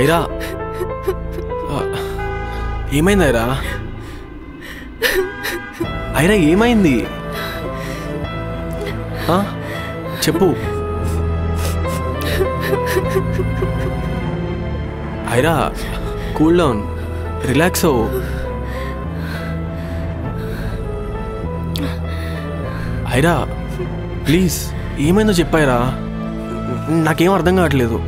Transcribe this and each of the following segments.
ఐరా ఏమైంది ఐరా? ఐరా ఏమైంది చెప్పు. ఐరా కూల్ డౌన్, రిలాక్స్ అవ్వు. ఐరా ప్లీజ్ ఏమైందో చెప్పాయిరా, నాకేం అర్థం కావట్లేదు.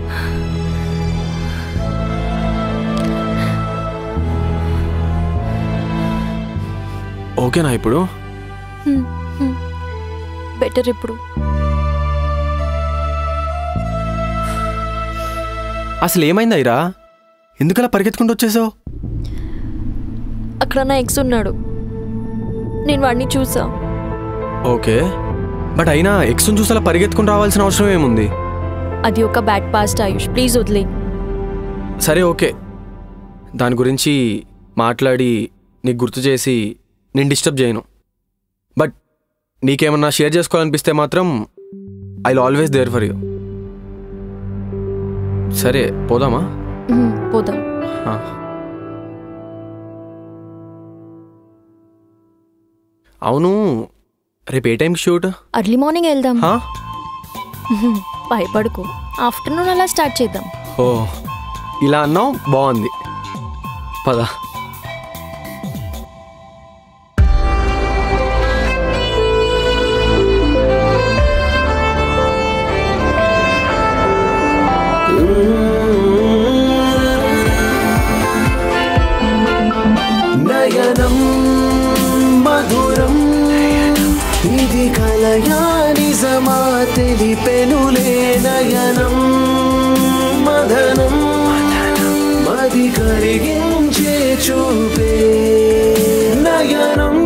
ఓకేనా ఇప్పుడు? బెటర్ ఇప్పుడు. అసలు ఏమైంది ఐరా? ఎందుకలా పరిగెత్తుకుంటూ వచ్చేసావు? అక్కడ నా ఎక్స్ ఉన్నాడు, నేను వాడిని చూసా. ఓకే, బట్ అయినా ఎక్స్ని చూసేలా పరిగెత్తుకుని రావాల్సిన అవసరం ఏముంది? అది ఒక బ్యాడ్ పాస్ట్ ఆయుష్, ప్లీజ్ వదిలే. సరే ఓకే, దాని గురించి మాట్లాడి నీకు గుర్తు చేసి నేను డిస్టర్బ్ చేయను. బట్ నీకేమన్నా షేర్ చేసుకోవాలనిపిస్తే మాత్రం I will always there for you. సరే పోదామా? పోదాం. అవును, రేపు ఏ టైంకి షూట్? అర్లీ మార్నింగ్ వెళ్దాం. భయపడుకో, ఆఫ్టర్నూన్ అలా స్టార్ట్ చేద్దాం. ఓ ఇలా అన్నావు, బాగుంది, పద. నయనం మధురం ఇది కలయా నిజమా తెలిపెనులే. నయనం మదనం మది కరిగించే చూపే. నయనం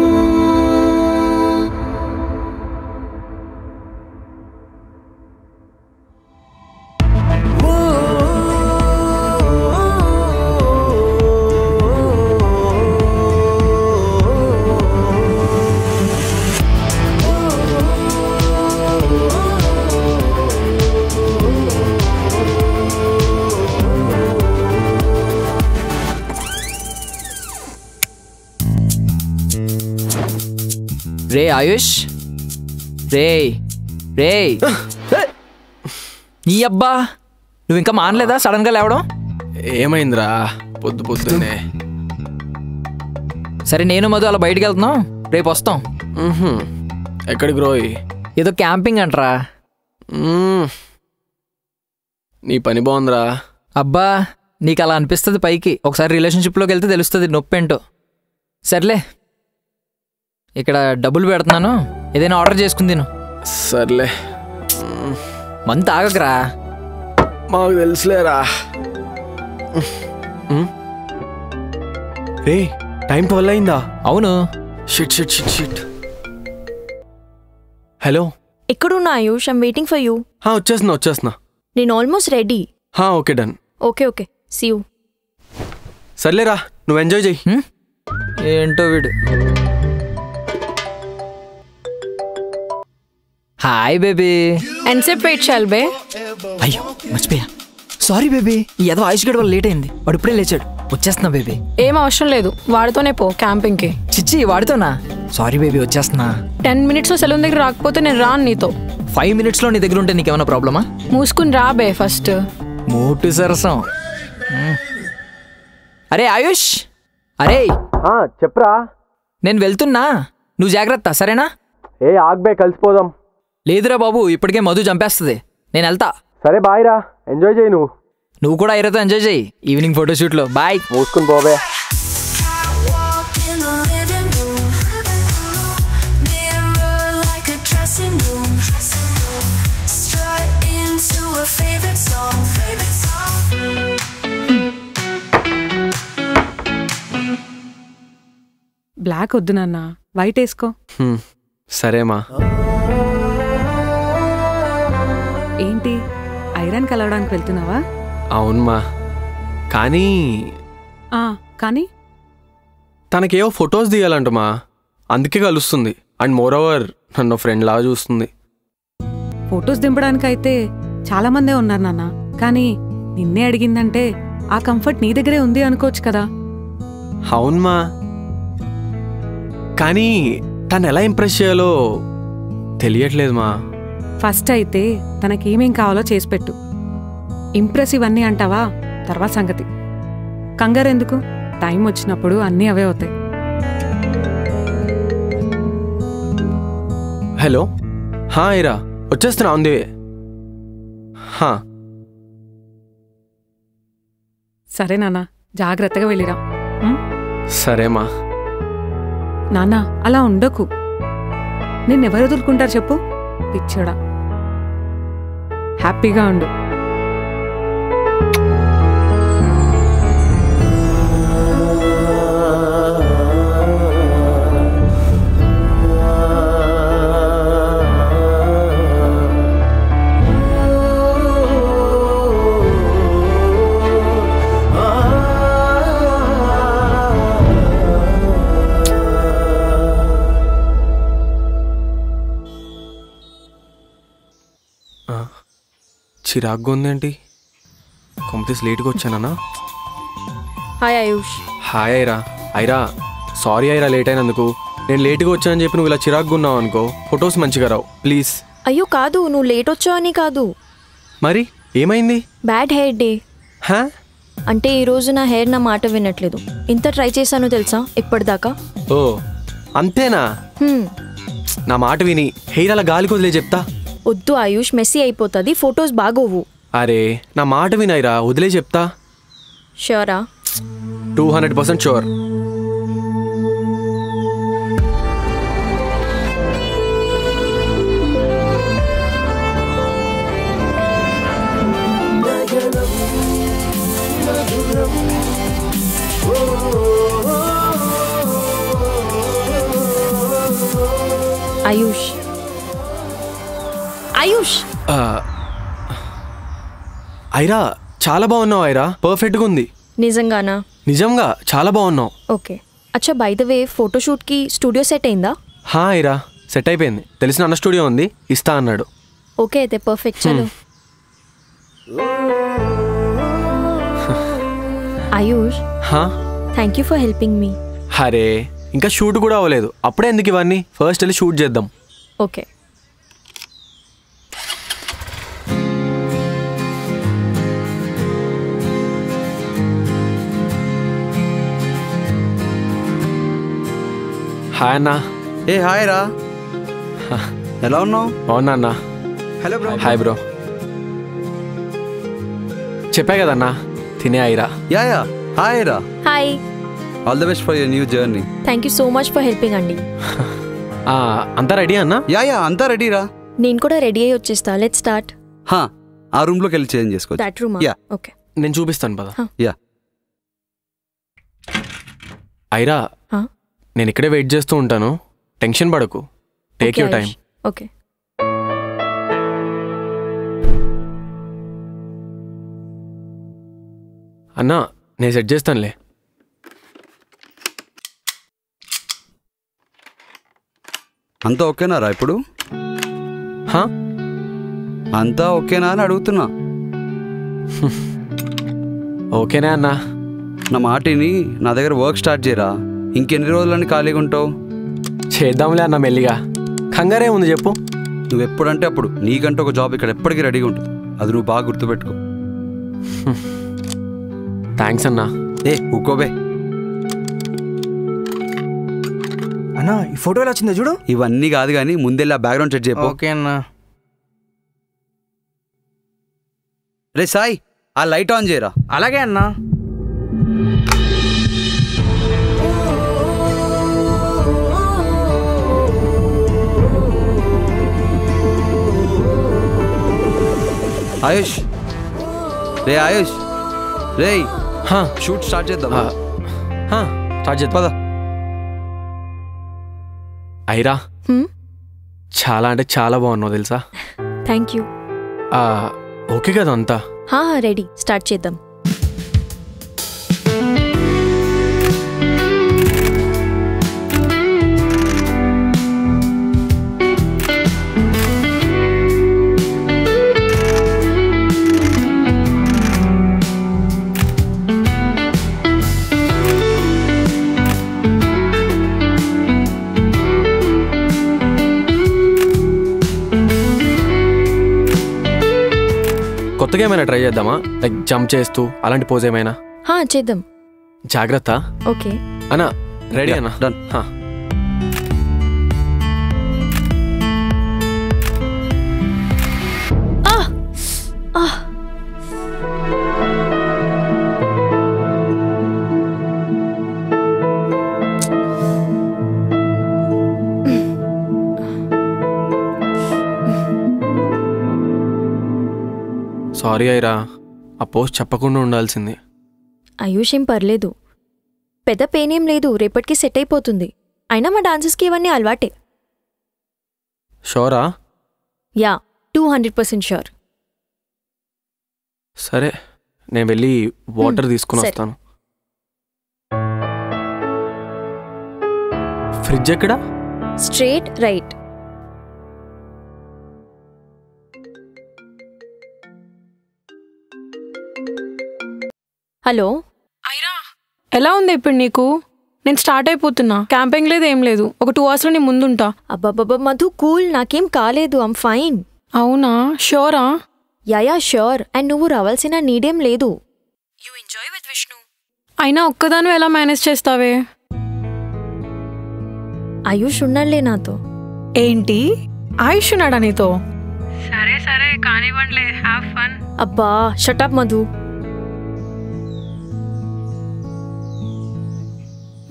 రే ఆయుష్, రే రే నీ అబ్బా, నువ్వు ఇంకా మానలేదా సడన్గా లేవడం? ఏమైందిరా పొద్దు పొద్దునే? సరే నేను మధు అలా బయటికి వెళ్తున్నాం, రేపు వస్తాం. ఎక్కడికి రోయ్? ఏదో క్యాంపింగ్ అంటరా. నీ పని బాగుందిరా. అబ్బా నీకు అలా అనిపిస్తుంది పైకి, ఒకసారి రిలేషన్షిప్లోకి వెళ్తే తెలుస్తుంది నొప్పేంటో. సర్లే, ఇక్కడ డబ్బులు పెడుతున్నాను, ఏదైనా ఆర్డర్ చేసుకుని తిను. సర్లే, మంత్ ఆగకరా. మాకు తెలుసులేరా. రే టైం 12 అయిందా? అవును. Shit shit shit shit. Hello, ఎక్కడున్నా Ayush? I'm waiting for you. వచ్చేస్తున్నా. నేను almost ready. Okay done. Okay see you. సర్లేరా, నువ్వు ఎంజాయ్ చెయ్యి. ఏంటో వీడు. Hi baby. ఎంతసేపు వెయిట్ చేయాలి బే? అయ్యో మర్చిపోయా, సారీ బేబీ. ఏదో ఆయుష్ గడి వల్ల లేట్ అయింది, వాడు ఇప్పుడే లేచాడు. వచ్చేస్తున్నా బేబీ. ఏం అవసరం లేదు, వాడితోనే పో క్యాంపింగ్కి. చిచ్చి వాడితోనా? సారీ బేబీ, వచ్చేస్తున్నా. 10 minutesలో సెలూన్ దగ్గర రాకపోతే నేను రాను నీతో. 5 minutesలో నీ దగ్గర ఉంటే నీకేమైనా ప్రాబ్లమా? మూసుకుని రా బే ఫస్ట్. మూటు సరసం. అరే ఆయుష్, అరే చెప్పరా. నేను వెళ్తున్నా, నువ్వు జాగ్రత్త సరేనా? ఆగ్బే, కలిసిపోదాం. లేదురా బాబు, ఇప్పటికే మధు చంపేస్తుంది, నేను వెళ్తా. సరే బాయ్ రా, ఎంజాయ్ చేయి. నువ్వు కూడా ఐరాతో ఎంజాయ్ చేయి ఈవినింగ్ ఫోటోషూట్లో. బాయ్. మూసుకుని పోవే. బ్లాక్ వద్దు నాన్న, వైట్ వేసుకో. సరేమా. ఏంటి ఐరన్ కలవడానికి వెళ్తున్నావా? అవునమ్మా, కానీ తనకేవో ఫొటోస్ దిగాలంటమా, అందుకే కలుస్తుంది. అండ్ మోర్ ఓవర్ నన్ను ఫ్రెండ్ లాగా చూస్తుంది. ఫొటోస్ దింపడానికైతే చాలా మందే ఉన్నారు నాన్న, కానీ నిన్నే అడిగిందంటే ఆ కంఫర్ట్ నీ దగ్గరే ఉంది అనుకోవచ్చు కదా. అవునమ్మా, కానీ తను ఎలా ఇంప్రెస్ చేయాలో తెలియట్లేదు మా. ఫస్ట్ అయితే తనకేమేం కావాలో చేసి పెట్టు. ఇంప్రెసివ్ అన్నీ అంటావా, తర్వాత సంగతి. కంగారెందుకు, టైం వచ్చినప్పుడు అన్నీ అవే అవుతాయి. హలో, హా ఐరా, వచ్చేస్తున్నా ఉంది. హా సరే నాన్న, జాగ్రత్తగా వెళ్ళిరా. సరేమా. నాన్న అలా ఉండకు, నిన్నెవరు వదులుకుంటారు చెప్పు, పిచ్చోడా. హ్యాపీగా ఉండు. చిరాగ్గా ఉందేంటి? కంప్లీస్ లేట్గా వచ్చానా? హాయ్ ఆయుష్. Hi Aira. Aira sorry Aira, late అయినందుకు. నేను లేట్గా వచ్చానని చెప్పి నువ్వు ఇలా చిరాగ్గా ఉన్నావు అనుకో, ఫొటోస్ మంచిగా రావు ప్లీజ్. అయ్యో కాదు, నువ్వు లేట్ వచ్చావని కాదు. మరి ఏమైంది? Bad hair day. హా? అంటే ఈరోజు నా హెయిర్ నా మాట వినట్లేదు. ఇంత ట్రై చేశాను తెలుసా ఇప్పటిదాకా. ఓ అంతేనా? నా మాట విని హెయిర్ అలా గాలికి వదిలే చెప్తా. వద్దు ఆయుష్, మెస్సీ అయిపోతుంది, ఫొటోస్ బాగోవు. అరే నా మాట వినైరా, వదిలే చెప్తా. షూరా? 200% షూర్. ఆయుష్, ఆయుష్. ఐరా చాలా బాగున్నావు ఐరా, పర్ఫెక్ట్గా ఉంది. నిజంగానా? నిజంగా చాలా బాగున్నావు. ఓకే. అచ్చా, బై ద వే ఫోటోషూట్కి స్టూడియో సెట్ అయిందా? హా ఐరా, సెట్ అయిపోయింది. తెలిసిన అన్న స్టూడియో ఉంది, ఇస్తా అన్నాడు. ఓకే అయితే పర్ఫెక్ట్. చలో. Ayush, thank you for helping me. అరే ఇంకా షూట్ కూడా అవ్వలేదు, అప్పుడే ఎందుకు ఇవన్నీ? ఫస్ట్ వెళ్ళి షూట్ చేద్దాం. ఓకే. హాయ్ అన్నా. ఏ హాయ్ రా, ఎలా ఉన్నావు? అవునా అన్నా. Hello bro. Hi bro. చెప్పా కదన్నా, తినే ఐరా. యా హాయ్ రా. Hi. All the best for your new journey. Thank you so much for helping అండి. అంతా రెడీ అన్నా? యా అంతా రెడీ రా. నేను కూడా రెడీ అయ్యి వచ్చేస్తా. Let's start. ఆ రూమ్లోకి వెళ్ళి చేంజ్ చేసుకోవచ్చు. That room? యా. ఓకే, నేను చూపిస్తాను పద. యా. ఐరా, నేను ఇక్కడే వెయిట్ చేస్తూ ఉంటాను, టెన్షన్ పడకు. Take your time. ఓకే. అన్నా నేను సెట్ చేస్తానులే. అంతా ఓకేనా రా ఇప్పుడు? అంతా ఓకేనా అని అడుగుతున్నా. ఓకేనా అన్నా? నా మాటిని నా దగ్గర వర్క్ స్టార్ట్ చేయరా. ఇంకెన్ని రోజులని ఖాళీగా ఉంటావు? చేద్దాంలే అన్న, మెల్లిగా. కంగారే ఉంది చెప్పు. నువ్వు ఎప్పుడంటే అప్పుడు నీకంటే ఒక జాబ్ ఇక్కడ ఎప్పటికీ రెడీగా ఉంటుంది, అది నువ్వు బాగా గుర్తుపెట్టుకో. థ్యాంక్స్ అన్నా. ఊకోబే. అన్నా ఈ ఫోటో ఎలా వచ్చిందో చూడు. ఇవన్నీ కాదు కానీ ముందెళ్ళి ఆ బ్యాక్గ్రౌండ్ సెట్ చేయపో. ఓకే అన్నా. రే సాయి, ఆ లైట్ ఆన్ చేయరా. అలాగే అన్నా. ఆయుష్, రే ఆయుష్, రే షూట్ స్టార్ట్ చేద్దాం. స్టార్ట్ చేద్దాం పద. ఐరా, చాలా అంటే చాలా బాగున్నావు తెలుసా. Thank you. ఓకే కదా అంతా? రెడీ, స్టార్ట్ చేద్దాం. కొత్తగా ఏమైనా ట్రై చేద్దామా? లైక్ జంప్ చేస్తూ అలాంటి పోజ్ ఏమైనా? చేద్దాం. జాగ్రత్త. ఓకే అన్నా, రెడీ అన్నా? డన్. సారీ ఐరా, ఆ పోస్ట్ చెప్పకుండా ఉండాల్సింది. ఆయుష్ ఏం పర్లేదు, పెద్ద పెయిన్ ఏం లేదు, రేపటికి సెట్ అయిపోతుంది. అయినా మా డాన్సెస్కి ఇవన్నీ అలవాటే. షోరా? Yeah, 200% sure. సరే, నేను వెళ్ళి వాటర్ తీసుకుని వస్తాను. ఫ్రిడ్జ్ ఎక్కడా? Straight right. హలో ఐరా, ఎలా ఉంది ఇప్పుడు నీకు? నేను స్టార్ట్ అయిపోతున్నా. క్యాంపింగ్ లేదు, ఏం లేదు. ఒక 2 అవర్స్లో నీ ముందుంటా. అబ్బాబ్బా మధు, కూల్, నాకేం కాలేదు, ఐమ్ ఫైన్. అవునా? షూరా? Yeah sure. అండ్ నువ్వు రావాల్సిన నీడేం లేదు. You enjoy with Vishnu. అయినా ఒక్కదాను ఎలా మేనేజ్ చేస్తావే? ఆయుష్ ఉన్నాడులే నాతో. ఏంటి, ఆయుష్ ఉన్నాడా నీతో? సరే సరే, కానివ్వండిలే, హ్యావ్ ఫన్. అబ్బా shut up Madhu.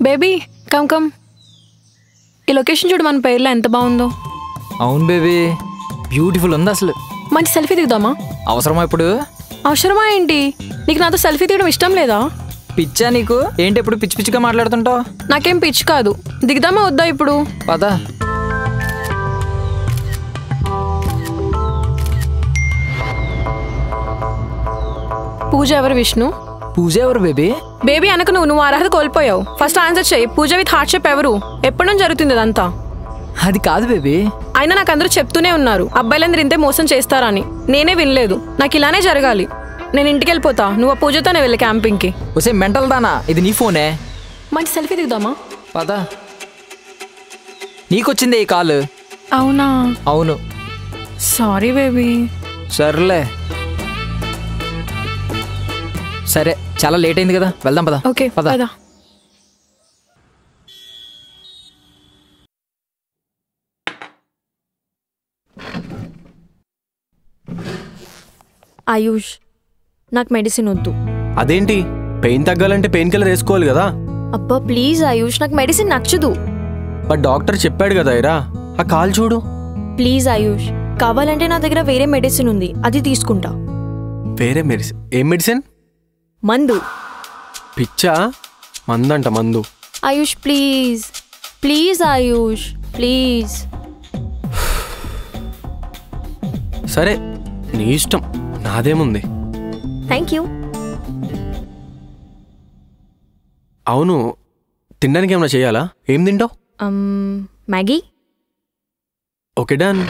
Baby come come. ఈ లొకేషన్ చూడు, మన పేర్లో ఎంత బాగుందో. అవును బేబీ, బ్యూటిఫుల్ ఉంది అసలు. మంచి సెల్ఫీ దిగుదామా? అవసరమా ఇప్పుడు? అవసరమా ఏంటి? నీకు నాతో సెల్ఫీ తీయడం ఇష్టం లేదా? పిచ్చా నీకు? ఏంటి ఎప్పుడు పిచ్చి పిచ్చిగా మాట్లాడుతుంటావు? నాకేం పిచ్చి కాదు. దిగుదామా వద్దా ఇప్పుడు? పదా. పూజ ఎవరు విష్ణు? పూజ ఎవరు బేబీ? బేబీ అనకు, నువ్వు అర్హత కోల్పోయావు. ఫస్ట్ ఆన్సర్ చెయ్యి. పూజ విత్ హార్ట్ షేప్ ఎవరు? ఎప్పటి నుంచి జరుగుతుంది అదంతా? అది కాదు బేబీ. అయినా నాకు అందరూ చెప్తూనే ఉన్నారు అబ్బాయిలందరూ ఇంతే మోసం చేస్తారని. నేనే వినలేదు. నాకు ఇలానే జరగాలి. నేను ఇంటికి వెళ్ళిపోతా. నువ్వు ఆ పూజతోనే వెళ్ళి క్యాంపింగ్కి. వసే మెంటల్ దానా, ఇది నీ ఫోనే. మంచి సెల్ఫీ దిగుదామా? పదా. నీకొచ్చిందే ఈ కాల్? అవునా? అవును. Sorry baby. సర్లే, సరే, చాలా లేట్ అయింది కదా, వెళ్దాం పదా. ఓకే పదా. ఆయుష్, నాకు మెడిసిన్ వద్దు. అదేంటి, పెయిన్ తగ్గాలంటే పెయిన్ కిల్లర్ వేసుకోవాలి కదా? అబ్బా ప్లీజ్ ఆయుష్, నాకు మెడిసిన్ నచ్చదు. బట్ డాక్టర్ చెప్పాడు కదా ఐరా, ఆ కాల్ చూడు. ప్లీజ్ ఆయుష్, కావాలంటే నా దగ్గర వేరే మెడిసిన్ ఉంది, అది తీసుకుంటా. వేరే మెడిసిన్? ఏం మెడిసిన్? మందు. పిచ్చా? మందంట మందు. ఆయుష్ ప్లీజ్ ప్లీజ్ ఆయుష్ ప్లీజ్. సరే, నీ ఇష్టం, నాదేముంది. Thank you. అవును, తినడానికి ఏమైనా చేయాలా? ఏం తింటావు? Maggi. Okay done.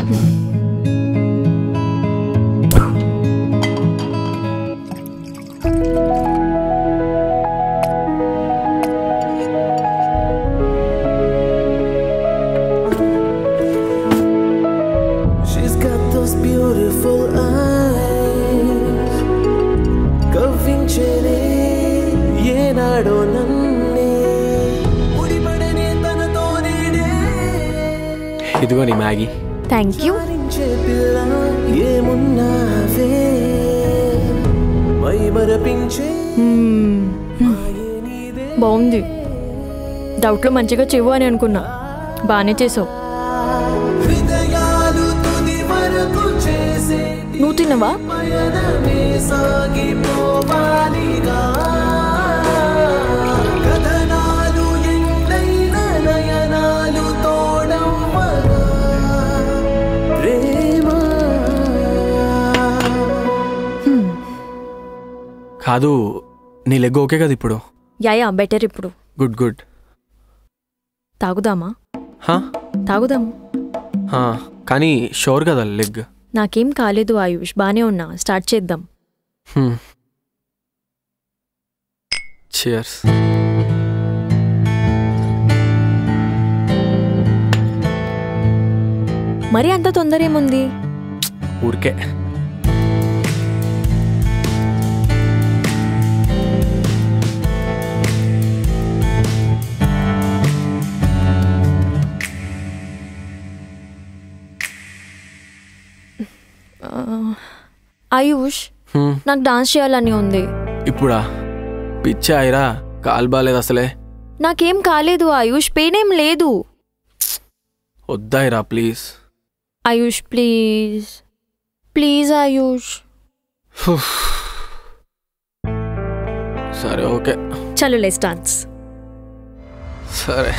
She's got those beautiful eyes, కవ్వించేనే ఏనాడో నన్నే, ముడిపడనే తనతో నేనే. ఇదిగో నీ మ్యాగీ. Thank you. చాలించే పిల్ల ఏమున్నావే, మై మరపించే బాగుంది. డౌట్లో మంచిగా చెవు అని అనుకున్నా, బాగానే చేసావు. హృదయాలు తుది వరకు చేసే నువ్వు తినవా? పయనమే సాగిపోవాలిగా, కథనాలు ఎండైన నయనాలు తోడమ్మగా, ప్రేమ. కాదు, నీ లెగ్ ఓకే కదా ఇప్పుడు? యా బెటర్ ఇప్పుడు. Good good. తాగుదామా? హా? తాగుదాం. కానీ షోర్ కదా లెగ్? నాకేం కాలేదు ఆయుష్, బానే ఉన్నా. స్టార్ట్ చేద్దాం. చియర్స్. మరి అంత తొందర ఏముంది? ఊరికే. ఆయుష్ నాకు డాన్స్ చేయాలని ఉంది. ఇప్పుడా? పిచ్చా ఐరా, కాలు బాలేదు అసలే. నాకేం కాలేదు ఆయుష్, పెయిన్ ఏం లేదు. వద్దా Aira please. Ayush please please Ayush. సరే ఓకే, చలో లెట్స్ డాన్స్. సరే.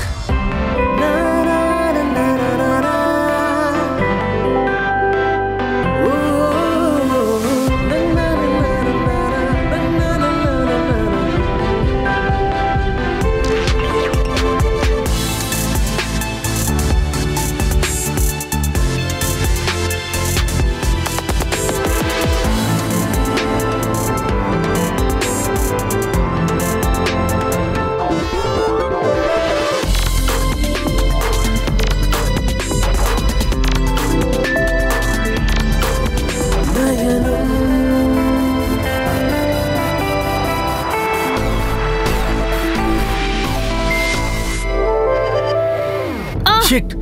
Shit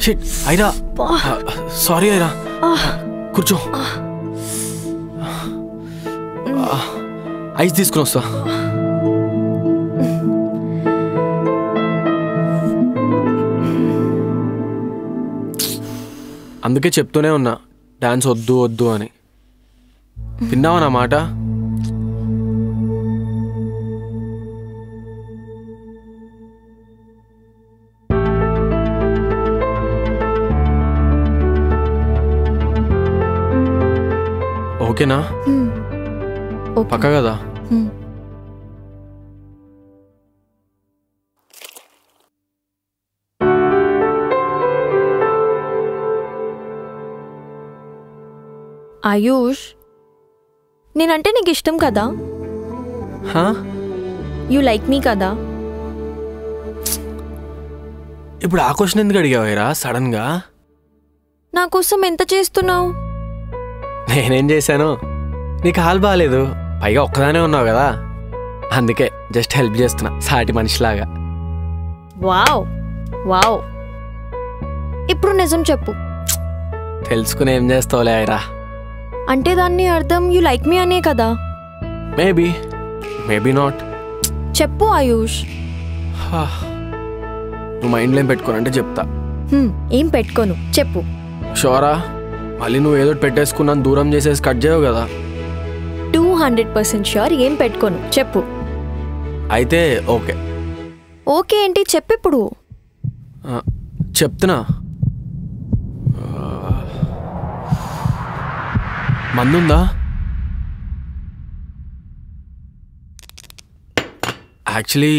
shit Aira, sorry Aira. కూర్చో, ఐస్ తీసుకుని వస్తా. అందుకే చెప్తూనే ఉన్నా డాన్స్ వద్దు వద్దు అని. విన్నావా నా మాట? ఓకేనా? పక్క కదా? ఆయుష్, నేనంటే నీకు ఇష్టం కదా? యూ లైక్ మీ కదా? ఇప్పుడు ఆ క్వశ్చన్ ఎందుకు అడిగావైరా సడన్ గా? నా కోసం ఎంత చేస్తున్నావు? నేనేం చేశాను? నీకు హాల్ బాగాలేదు, పైగా ఒక్కదానే ఉన్నావు కదా, అందుకే జస్ట్ హెల్ప్ చేస్తున్నా సాటి మనిషిలాగా. Wow wow. ఇప్పుడు నిజం చెప్పు. తెలుసుకుని ఏం చేస్తావులే ఐరా. అంటే దాన్ని అర్థం యూ లైక్ మీ అనే కదా? Maybe maybe not. చెప్పు ఆయుష్. నువ్వు మైండ్లో ఏం పెట్టుకోనంటే చెప్తా. ఏం పెట్టుకోను, చెప్పు. షోరా? మళ్ళీ నువ్వు ఏదో పెట్టేసుకున్నాను దూరం చేసేసి కట్ చేయవు కదా? 200% షూర్, ఏం పెట్టుకోను, చెప్పు. అయితే ఓకే. ఓకే ఏంటి చెప్పు ఇప్పుడు. చెప్తున్నా. మందుందా? యాక్చువల్లీ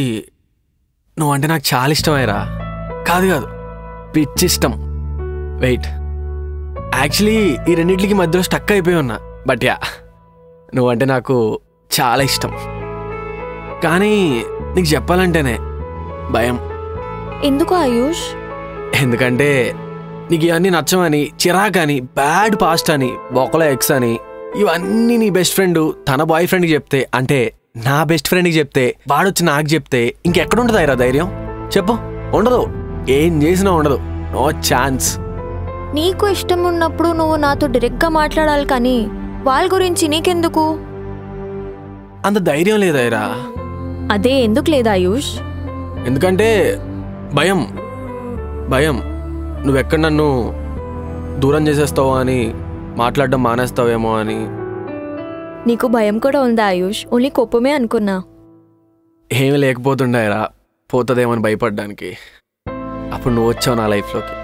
నువ్వంటే నాకు చాలా ఇష్టమైరా. కాదు కాదు, పిచ్చి ఇష్టం. వెయిట్, యాక్చువల్లీ ఈ రెండింటికి మధ్యలో స్టక్ అయిపోయి ఉన్నా. బట్ యా, నువ్వంటే నాకు చాలా ఇష్టం. కానీ నీకు చెప్పాలంటేనే భయం. ఎందుకు ఆయుష్? ఎందుకంటే నీకు ఇవన్నీ నచ్చమని, చిరాకని, బ్యాడ్ పాస్ట్ అని, బొక్కలో ఎక్స్ అని, ఇవన్నీ నీ బెస్ట్ ఫ్రెండ్ తన బాయ్ ఫ్రెండ్కి చెప్తే, అంటే నా బెస్ట్ ఫ్రెండ్కి చెప్తే, వాడొచ్చి నాకు చెప్తే ఇంకెక్కడుంటుంది ఐరా ధైర్యం? చెప్పు. ఉండదు, ఏం చేసినా ఉండదు. No chance. నీకు ఇష్టం ఉన్నప్పుడు నువ్వు నాతో డైరెక్ట్గా మాట్లాడాలి, కానీ వాళ్ళ గురించి నీకెందుకు? అంత ధైర్యం లేదు ఐరా. అదే ఎందుకు లేదు ఆయుష్? ఎందుకంటే భయం. భయం నువ్వెక్కడ నన్ను దూరం చేసేస్తావో అని, మాట్లాడడం మానేస్తావేమో అని. నీకు భయం కూడా ఉందా ఆయుష్? ఓన్లీ కోపమే అనుకున్నా. ఏమీ లేకపోతుండేరా, పోతుందేమని భయపడ్డానికి. అప్పుడు నువ్వు వచ్చావు నా లైఫ్లోకి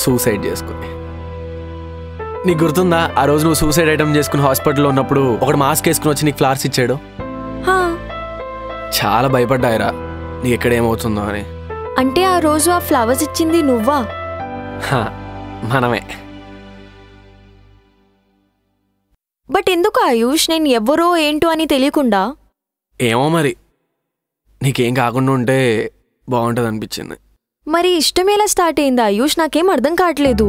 సూసైడ్ చేసుకుని. నీకు గుర్తుందా ఆ రోజు నువ్వు సూసైడ్ ఐటమ్ చేసుకుని హాస్పిటల్లో ఉన్నప్పుడు ఒకడు మాస్క్ వేసుకుని వచ్చి నీకు ఫ్లవర్స్ ఇచ్చాడు? చాలా భయపడ్డాయిరా నీకు ఎక్కడేమవుతుందో అని. అంటే ఆ రోజు ఆ ఫ్లవర్స్ ఇచ్చింది నువ్వా? మనమే. బట్ ఎందుకు ఆయుష్ నేను ఎవరో ఏంటో అని తెలియకుండా? ఏమో మరి, నీకేం కాకుండా ఉంటే బాగుంటుంది అనిపించింది. మరి ఇష్టం ఎలా స్టార్ట్ అయింది ఆయుష్? నాకేం అర్థం కావట్లేదు.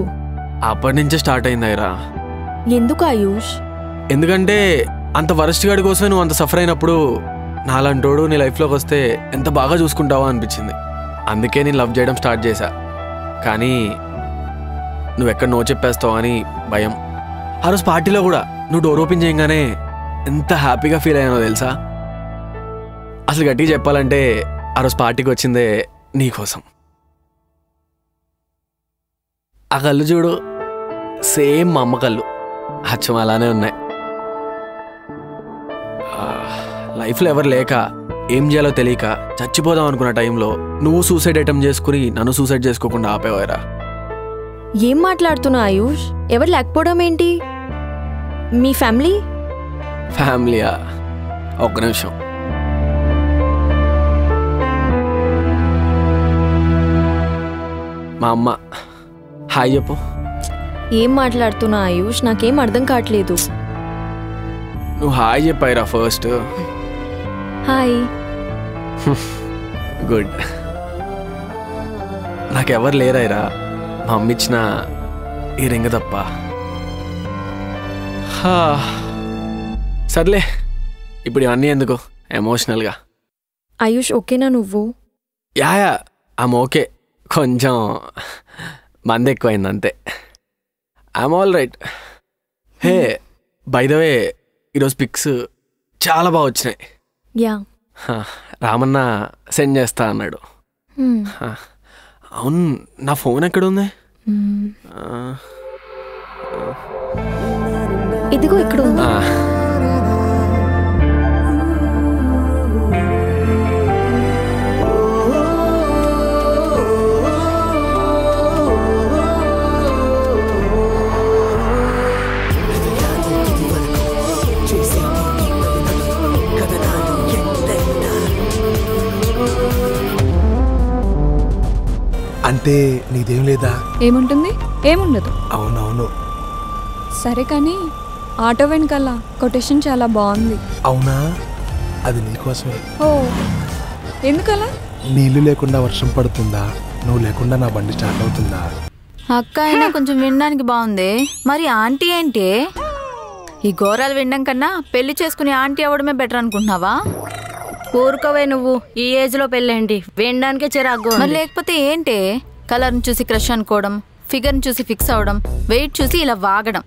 అప్పటి నుంచే స్టార్ట్ అయిందాయిరా. ఎందుకు ఆయుష్? ఎందుకంటే అంత వరస్ట్ గాడి కోసమే నువ్వు అంత సఫర్ అయినప్పుడు నాలంటోడు నీ లైఫ్లోకి వస్తే ఎంత బాగా చూసుకుంటావో అనిపించింది. అందుకే నేను లవ్ చేయడం స్టార్ట్ చేశా. కానీ నువ్వెక్కడ నో చెప్పేస్తావు అని భయం. ఆ రోజు పార్టీలో కూడా నువ్వు డోర్ ఓపెన్ చేయగానే ఎంత హ్యాపీగా ఫీల్ అయ్యానో తెలుసా. అసలు గట్టిగా చెప్పాలంటే ఆ రోజు పార్టీకి వచ్చిందే నీకోసం. ఆ కళ్ళు చూడు, సేమ్ మా అమ్మ కళ్ళు, అచ్చం అలానే ఉన్నాయి. లైఫ్లో ఎవరు లేక ఏం చేయాలో తెలియక చచ్చిపోదాం అనుకున్న టైంలో నువ్వు సూసైడ్ అటెంప్ట్ చేసుకుని నన్ను సూసైడ్ చేసుకోకుండా ఆపేవారా. ఏం మాట్లాడుతున్నా ఆయుష్? ఎవరు లేకపోవడం ఏంటి? మీ ఫ్యామిలీ? ఫ్యామిలీయా? ఒక్క నిమిషం. మా అమ్మ హాయ్ చెప్పు. ఏం మాట్లాడుతున్నా ఆయుష్? నాకేం అర్థం కావట్లేదు. నువ్వు హాయ్ చెప్పాయిరా ఫస్ట్. హాయ్. గుడ్. నాకెవరు లేరాయిరా, మా అమ్మ ఇచ్చిన ఈ రింగ తప్ప. సర్లే, ఇప్పుడు ఇవన్నీ ఎందుకు ఎమోషనల్గా. ఆయుష్ ఓకేనా నువ్వు? Yeah I'm okay. కొంచెం మంది ఎక్కువైంది అంతే. I'm all right. Hey by the వే, ఈరోజు పిక్స్ చాలా బాగా వచ్చినాయి. యా. రామన్న సెండ్ చేస్తా అన్నాడు. అవును, నా ఫోన్ ఎక్కడుంది? ఇదిగో ఇక్కడ ఉంది. అంటే నీదేం లేదా? ఏముంటుంది? ఏముండదు. అవునవును. సరే కానీ ఆటో వెనకాల కొటేషన్ చాలా బాగుంది. అవునా? అది నీకోసమే. ఓ, ఎందుకలా? నీళ్లు లేకుండా వర్షం పడుతుందా? నువ్వు లేకుండా నా బండి స్టార్ట్ అవుతుందా? అక్క అయినా కొంచెం వినడానికి బాగుంది. మరి ఆంటీ ఏంటి? ఈ ఘోరాలు వినడం కన్నా పెళ్లి చేసుకుని ఆంటీ అవ్వడమే బెటర్ అనుకుంటున్నావా? ఊరుకోవే నువ్వు. ఈ ఏజ్ లో పెళ్ళేంటి? వినడానికే చిరాకు. మరి లేకపోతే ఏంటి? కలర్ని చూసి క్రష్ అనుకోవడం, ఫిగర్ని చూసి ఫిక్స్ అవడం, వెయిట్ చూసి ఇలా వాగడం.